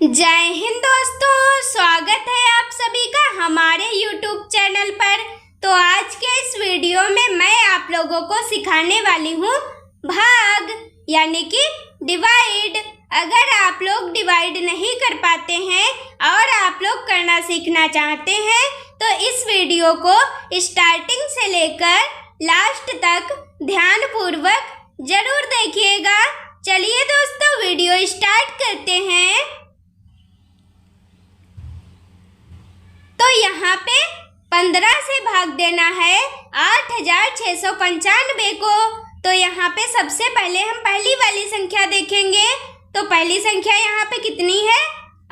जय हिंद दोस्तों, स्वागत है आप सभी का हमारे YouTube चैनल पर। तो आज के इस वीडियो में मैं आप लोगों को सिखाने वाली हूँ भाग यानी कि डिवाइड। अगर आप लोग डिवाइड नहीं कर पाते हैं और आप लोग करना सीखना चाहते हैं तो इस वीडियो को स्टार्टिंग से लेकर लास्ट तक ध्यानपूर्वक जरूर देखिएगा। चलिए दोस्तों, वीडियो स्टार्ट करते हैं। तो यहाँ पे 15 से भाग देना है 8695 को। तो यहाँ पे सबसे पहले हम पहली वाली संख्या देखेंगे। तो पहली संख्या यहाँ पे कितनी है?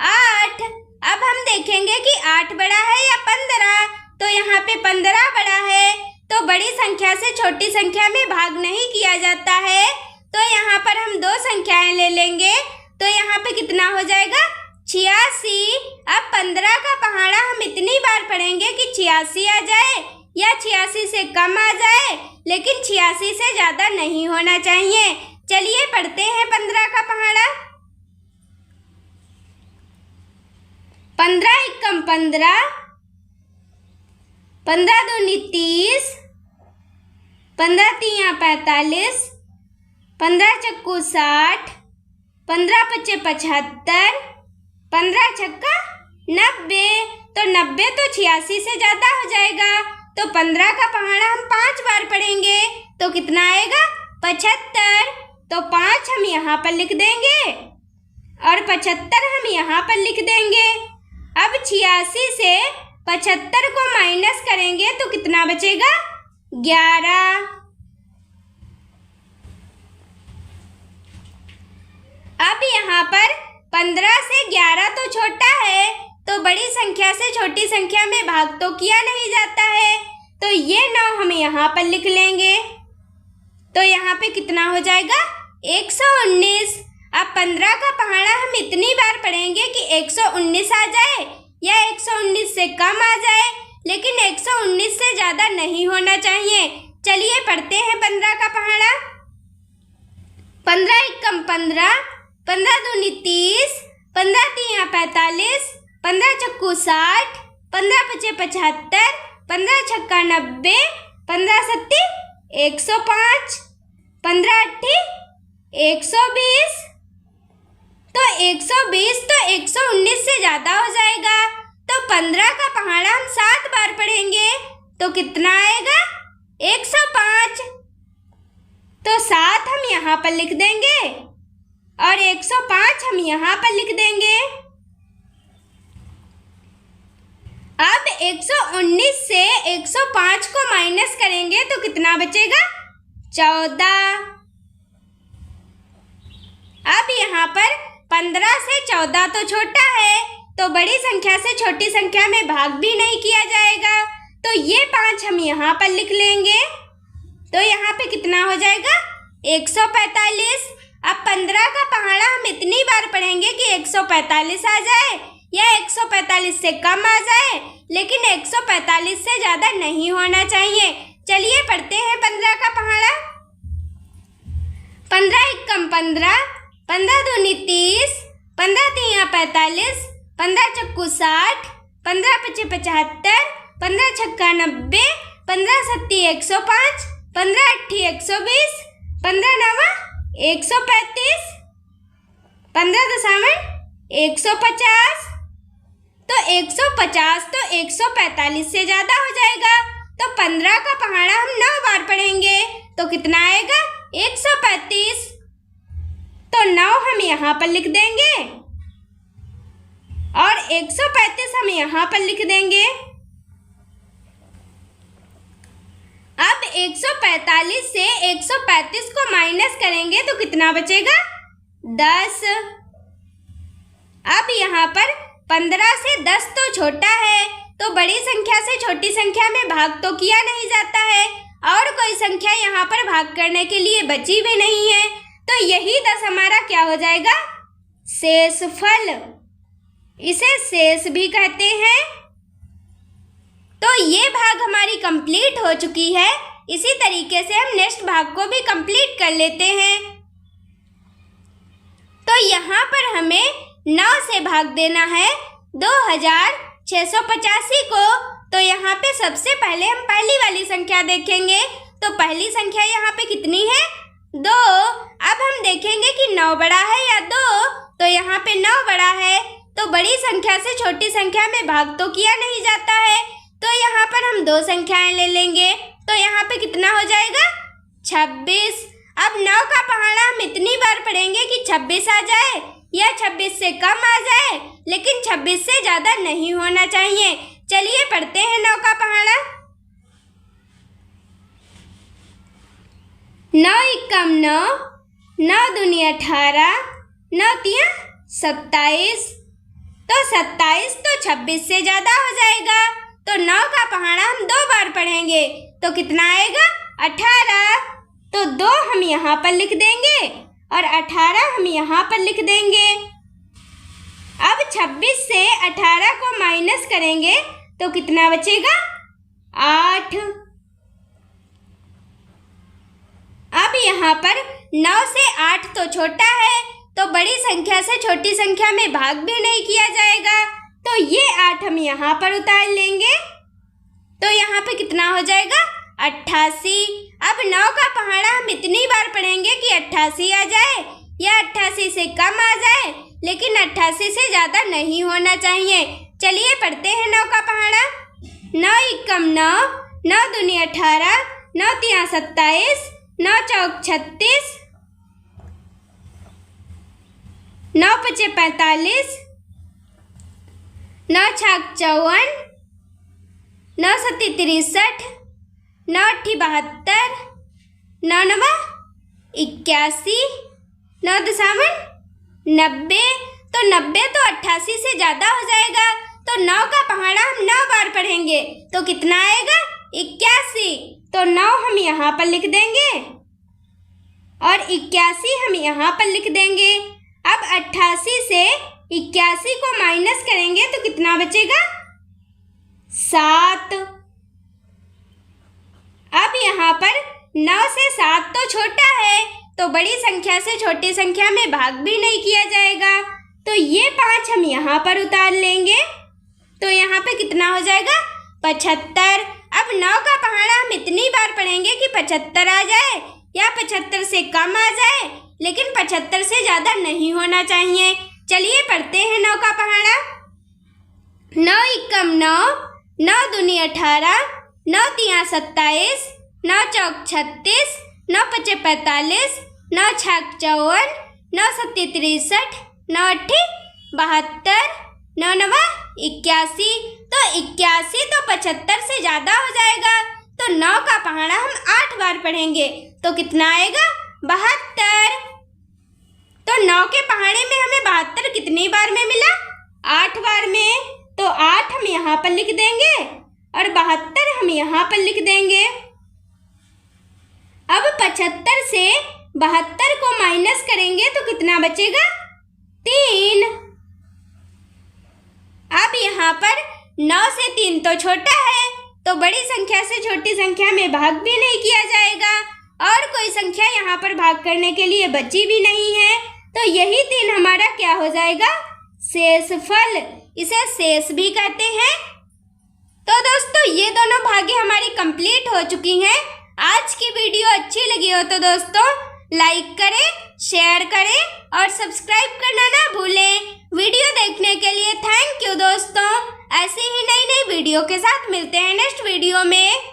8। अब हम देखेंगे कि 8 बड़ा है या 15। तो यहाँ पे 15 बड़ा है। तो बड़ी संख्या से छोटी संख्या में भाग नहीं किया जाता है। तो यहाँ पर हम दो संख्याएं ले लेंगे। तो यहाँ पे कितना हो जाएगा? 86। अब 15 का पहाड़ा हम इतनी बार पढ़ेंगे कि 86 आ जाए या 86 से कम आ जाए, लेकिन 86 से ज़्यादा नहीं होना चाहिए। चलिए पढ़ते हैं 15 का पहाड़ा। 15 एकम 15, 15 दूनी 30, 15 तिया 45, 15 चक्कू 60, 15 पचे 75, 15 छक्का 90। तो 90 तो 86 से ज़्यादा हो जाएगा। तो 15 का पहाड़ा हम 5 बार पढ़ेंगे तो कितना आएगा? 75। तो 5 हम यहाँ पर लिख देंगे और 75 हम यहाँ पर लिख देंगे। अब 86 से 75 को माइनस करेंगे तो कितना बचेगा? 11। अब यहाँ पर 15 से 11 तो छोटा है, तो बड़ी संख्या से छोटी संख्या में भाग तो किया नहीं जाता है। तो ये 9 हम यहाँ पर लिख लेंगे। तो यहाँ पे कितना हो जाएगा? 119। अब 15 का पहाड़ा हम इतनी बार पढ़ेंगे कि 119 आ जाए या 119 से कम आ जाए, लेकिन 119 से ज़्यादा नहीं होना चाहिए। चलिए पढ़ते हैं 15 का पहाड़ा। 15 एकम 15, 15 दूनी 30, 15 तिया 45, 15 चक्कू 60, 15 पचे 75, 15 छक्का 90, 15 सत्ती 105, 15 अट्ठी 120। तो 120 तो 119 से ज़्यादा हो जाएगा। तो 15 का पहाड़ा हम 7 बार पढ़ेंगे तो कितना आएगा? 105। तो 7 हम यहाँ पर लिख देंगे और 105 हम यहाँ पर लिख देंगे। अब 119 से 105 को माइनस करेंगे तो कितना बचेगा? 14। अब यहाँ पर 15 से 14 तो छोटा है, तो बड़ी संख्या से छोटी संख्या में भाग भी नहीं किया जाएगा। तो ये 5 हम यहाँ पर लिख लेंगे। तो यहाँ पे कितना हो जाएगा? 145। अब 15 का पहाड़ा हम इतनी बार पढ़ेंगे कि 145 आ जाए या 145 से कम आ जाए, लेकिन 145 से ज़्यादा नहीं होना चाहिए। चलिए पढ़ते हैं 15 का पहाड़ा। 15 एकम 15, 15 दूनी 30, 15 तिया 45, 15 चक्कू 60, 15 पचे 75, 15 छक्का 90, 15 सत्ती 105, 15 अट्ठी 120, 15 नवा 135, 15 दशावन 150। तो 150 तो 145 से ज़्यादा हो जाएगा। तो 15 का पहाड़ा हम 9 बार पढ़ेंगे तो कितना आएगा? 135। तो 9 हम यहाँ पर लिख देंगे और 135 हम यहाँ पर लिख देंगे। अब 145 से 135 को माइनस करेंगे तो कितना बचेगा? 10। अब यहाँ पर 15 से 10 तो छोटा है, तो बड़ी संख्या से छोटी संख्या में भाग तो किया नहीं जाता है और कोई संख्या यहाँ पर भाग करने के लिए बची भी नहीं है। तो यही 10 हमारा क्या हो जाएगा? शेषफल। इसे शेष भी कहते हैं। तो ये भाग हमारी कंप्लीट हो चुकी है। इसी तरीके से हम नेक्स्ट भाग को भी कंप्लीट कर लेते हैं। तो यहाँ पर हमें 9 से भाग देना है 2685 को। तो यहाँ पे सबसे पहले हम पहली वाली संख्या देखेंगे। तो पहली संख्या यहाँ पे कितनी है? 2। अब हम देखेंगे कि 9 बड़ा है या 2। तो यहाँ पे 9 बड़ा है। तो बड़ी संख्या से छोटी संख्या में भाग तो किया नहीं जाता है, तो यहाँ पर हम 2 संख्याएं ले लेंगे। तो यहाँ पे कितना हो जाएगा? 26। अब 9 का पहाड़ा हम इतनी बार पढ़ेंगे कि 26 आ जाए या 26 से कम आ जाए, लेकिन 26 से ज़्यादा नहीं होना चाहिए। चलिए पढ़ते हैं 9 का पहाड़ा। 9 एकम 9, 9 दूनी 18, 9 तिया 27। तो 27 तो 26 से ज़्यादा हो जाएगा। तो 9 का पहाड़ा हम 2 बार पढ़ेंगे। तो कितना आएगा? 18। तो 2 हम यहाँ पर लिख देंगे और 18 हम यहाँ पर लिख देंगे। अब 26 से 18 को माइनस करेंगे तो कितना बचेगा? 8। अब यहाँ पर 9 से 8 तो छोटा है, तो बड़ी संख्या से छोटी संख्या में भाग भी नहीं किया जाएगा। तो ये 8 हम यहाँ पर उतार लेंगे। तो यहाँ पे कितना हो जाएगा? 88। अब 9 का पहाड़ा हम इतनी बार पढ़ेंगे कि 88 आ जाए या 88 से कम आ जाए, लेकिन 88 से ज़्यादा नहीं होना चाहिए। चलिए पढ़ते हैं 9 का पहाड़ा। 9 एकम 9, 9 दूनी 18, 9 तिया 27, 9 चौक 36, 9 पचे 45, 9 छाक 54, 9 सत्ती 63, 9 अट्ठी 72, 9 नवा 81, 9 दशावन 90। तो 90 तो 88 से ज़्यादा हो जाएगा। तो 9 का पहाड़ा हम 9 बार पढ़ेंगे। तो कितना आएगा? 81। तो 9 हम यहाँ पर लिख देंगे और 81 हम यहाँ पर लिख देंगे। अब 88 से 81 को माइनस करेंगे तो कितना बचेगा? 7। अब यहाँ पर 9 से 7 तो छोटा है, तो बड़ी संख्या से छोटी संख्या में भाग भी नहीं किया जाएगा। तो ये 5 हम यहाँ पर उतार लेंगे। तो यहाँ पे कितना हो जाएगा? 75। अब 9 का पहाड़ा हम इतनी बार पढ़ेंगे कि 75 आ जाए या 75 से कम आ जाए, लेकिन 75 से ज़्यादा नहीं होना चाहिए। चलिए पढ़ते हैं 9 का पहाड़ा। 9 एकम 9, 9 दूनी 18, 9 तिया 27, 9 चौक 36, 9 पचे 45, 9 छाक 54, 9 सत्ती 63, 9 अट्ठी 72, 9 नवा 81। तो 81 तो 75 से ज़्यादा हो जाएगा। तो 9 का पहाड़ा हम 8 बार पढ़ेंगे। तो कितना आएगा? 72। तो 9 के पहाड़े में हमें 72 कितनी बार में मिला? 8 बार में। तो 8 हम यहाँ पर लिख देंगे और 72 हम यहाँ पर लिख देंगे। अब 75 से 72 को माइनस करेंगे तो कितना बचेगा? 3। अब यहाँ पर 9 से 3 तो छोटा है, तो बड़ी संख्या से छोटी संख्या में भाग भी नहीं किया जाएगा और कोई संख्या यहाँ पर भाग करने के लिए बची भी नहीं है। तो यही 3 हमारा क्या हो जाएगा? शेषफल। इसे शेष भी कहते हैं। तो दोस्तों ये दोनों भागे हमारी कंप्लीट हो चुकी हैं। आज की वीडियो अच्छी लगी हो तो दोस्तों लाइक करें, शेयर करें और सब्सक्राइब करना ना भूलें। वीडियो देखने के लिए थैंक यू दोस्तों। ऐसी ही नई नई वीडियो के साथ मिलते हैं नेक्स्ट वीडियो में।